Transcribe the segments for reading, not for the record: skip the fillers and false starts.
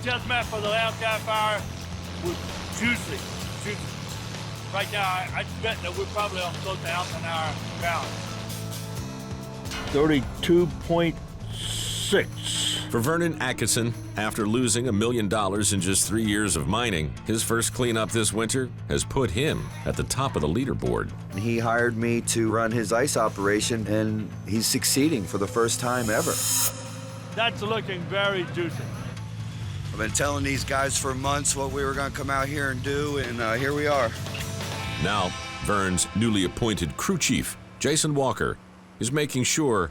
just met for the last half hour was juicy. Right now, I bet that we're probably on close to 1,000 an hour pound. 32.6. For Vernon Atkinson, after losing $1 million in just 3 years of mining, his first cleanup this winter has put him at the top of the leaderboard. He hired me to run his ice operation, and he's succeeding for the first time ever. That's looking very juicy. I've been telling these guys for months what we were going to come out here and do, and here we are. Now, Vern's newly appointed crew chief, Jason Walker, is making sure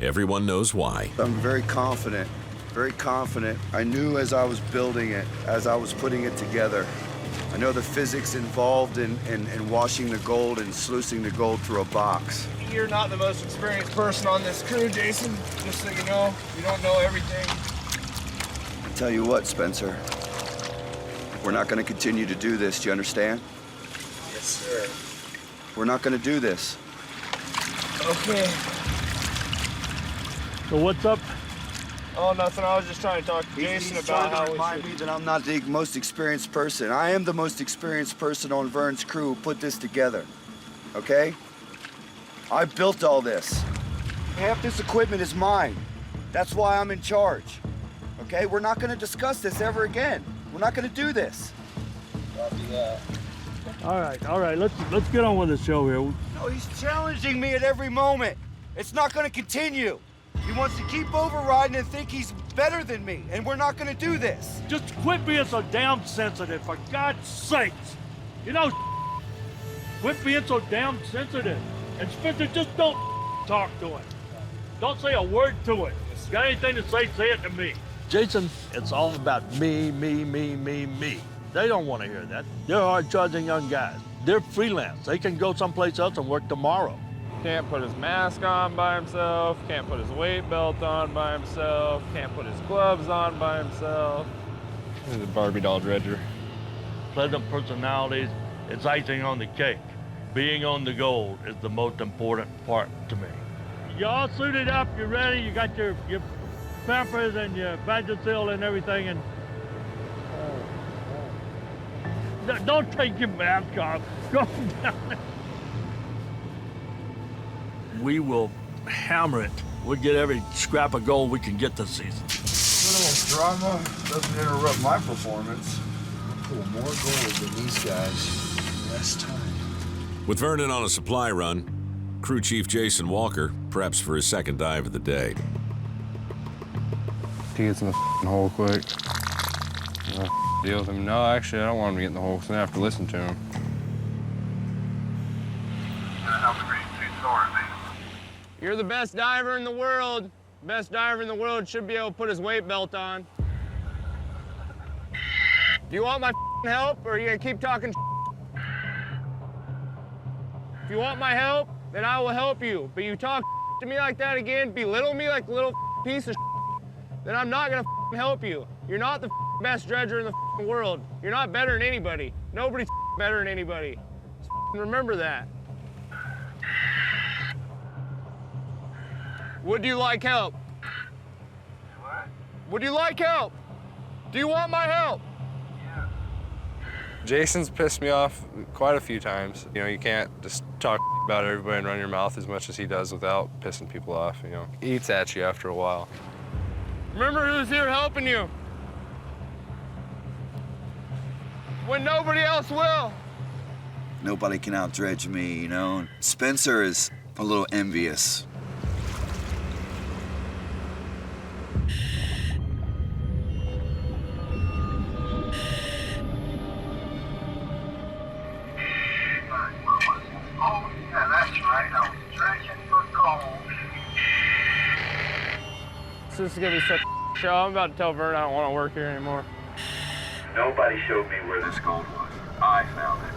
everyone knows why. I'm very confident, very confident. I knew as I was building it, as I was putting it together. I know the physics involved in washing the gold and sluicing the gold through a box. You're not the most experienced person on this crew, Jason. Just so you know, you don't know everything. I tell you what, Spencer, we're not going to continue to do this, do you understand? Yes, sir. We're not going to do this. Okay. So what's up? Oh, nothing. I was just trying to talk to Jason about how we remind me that I'm not the most experienced person. I am the most experienced person on Vern's crew who put this together, okay? I built all this. Half this equipment is mine. That's why I'm in charge, okay? We're not gonna discuss this ever again. We're not gonna do this. All right, let's get on with the show here. No, he's challenging me at every moment. It's not gonna continue. He wants to keep overriding and think he's better than me, and we're not gonna do this. Just quit being so damn sensitive, for God's sakes. You know, quit being so damn sensitive. And Spencer, just don't talk to him. Don't say a word to it. Got anything to say it to me. Jason, it's all about me. They don't want to hear that. They're hard-charging young guys. They're freelance. They can go someplace else and work tomorrow. Can't put his mask on by himself, can't put his weight belt on by himself, can't put his gloves on by himself. He's a Barbie doll dredger. Pleasant personalities, it's icing on the cake. Being on the gold is the most important part to me. You all suited up, you're ready, you got your pampers and your Vagisil and everything, and don't take your mask off. Go down. We will hammer it. We'll get every scrap of gold we can get this season. Little drama doesn't interrupt my performance. Pull more gold than these guys less time. With Vernon on a supply run, crew chief Jason Walker preps for his second dive of the day. He gets in the hole quick. Deal with him. No, actually, I don't want him to get in the hole because I have to listen to him. You're the best diver in the world. Best diver in the world should be able to put his weight belt on. Do you want my help, or are you gonna keep talking? If you want my help, then I will help you. But you talk to me like that again, belittle me like a little piece of then I'm not gonna help you. You're not the best dredger in the world. You're not better than anybody. Nobody's better than anybody. Just remember that. Would you like help? What? Would you like help? Do you want my help? Yeah. Jason's pissed me off quite a few times. You know, you can't just talk about everybody and run your mouth as much as he does without pissing people off, you know. He eats at you after a while. Remember who's here helping you. When nobody else will. Nobody can out-dredge me, you know. Spencer is a little envious. This is gonna be such a show. I'm about to tell Vern I don't want to work here anymore. Nobody showed me where this gold was. I found it.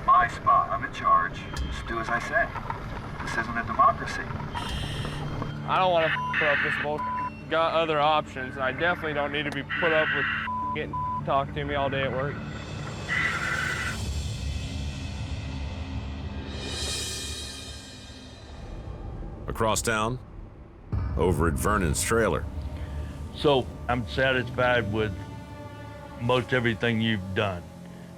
My spot. I'm in charge. Just do as I say. This isn't a democracy. I don't want to put up this bullshit. Got other options, and I definitely don't need to be put up with getting talked to me all day at work. Across town, over at Vernon's trailer. So I'm satisfied with most everything you've done.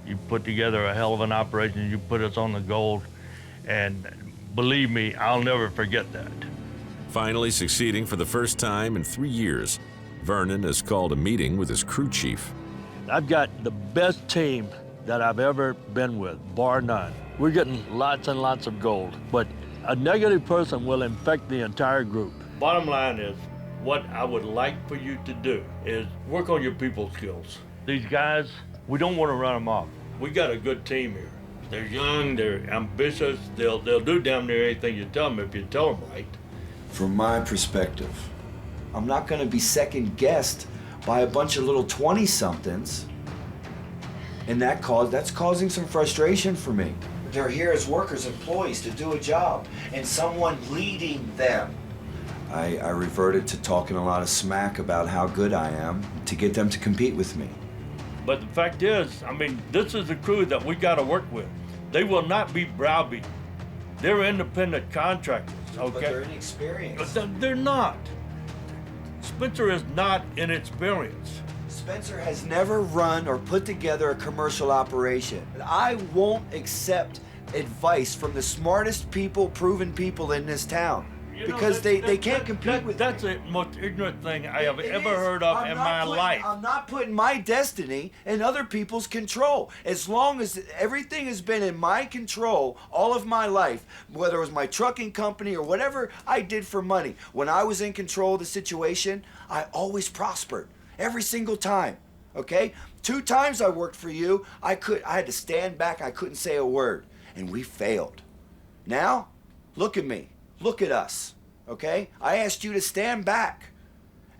You put together a hell of an operation. You put us on the gold, and believe me, I'll never forget that. Finally succeeding for the first time in 3 years, Vernon has called a meeting with his crew chief. I've got the best team that I've ever been with, bar none. We're getting lots and lots of gold, but a negative person will infect the entire group. Bottom line is, what I would like for you to do is work on your people skills. These guys, we don't want to run them off. We got a good team here. They're young, they're ambitious, they'll do damn near anything you tell them if you tell them right. From my perspective, I'm not going to be second guessed by a bunch of little 20-somethings. And that's causing some frustration for me. They're here as workers, employees to do a job, and someone leading them. I reverted to talking a lot of smack about how good I am to get them to compete with me. But the fact is, I mean, this is a crew that we got to work with. They will not be browbeaten. They're independent contractors, okay? But they're inexperienced. But they're not. Spencer is not inexperienced. Spencer has never run or put together a commercial operation. I won't accept advice from the smartest people, proven people in this town. You know, Because they can't compete with That's me. the most ignorant thing I have It ever is. heard of I'm in not my putting- life. I'm not putting my destiny in other people's control. As long as everything has been in my control all of my life, whether it was my trucking company or whatever I did for money, when I was in control of the situation, I always prospered. Every single time. Okay? 2 times I worked for you, I had to stand back, I couldn't say a word. And we failed. Now, look at me. Look at us. Okay? I asked you to stand back.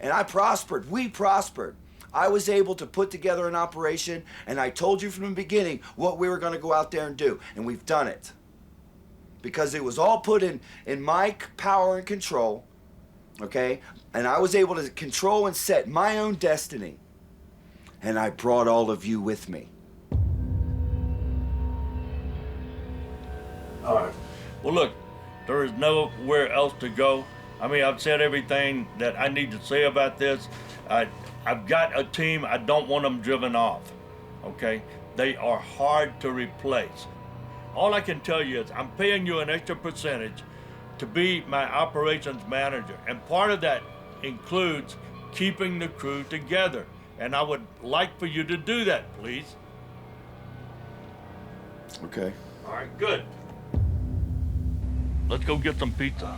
And I prospered. We prospered. I was able to put together an operation, and I told you from the beginning what we were going to go out there and do. And we've done it. Because it was all put in my power and control. Okay? And I was able to control and set my own destiny. And I brought all of you with me. All right. Well, look, there is nowhere else to go. I mean, I've said everything that I need to say about this. I've got a team. I don't want them driven off, okay? They are hard to replace. All I can tell you is I'm paying you an extra percentage to be my operations manager. And part of that includes keeping the crew together. And I would like for you to do that, please. Okay. All right, good. Let's go get some pizza.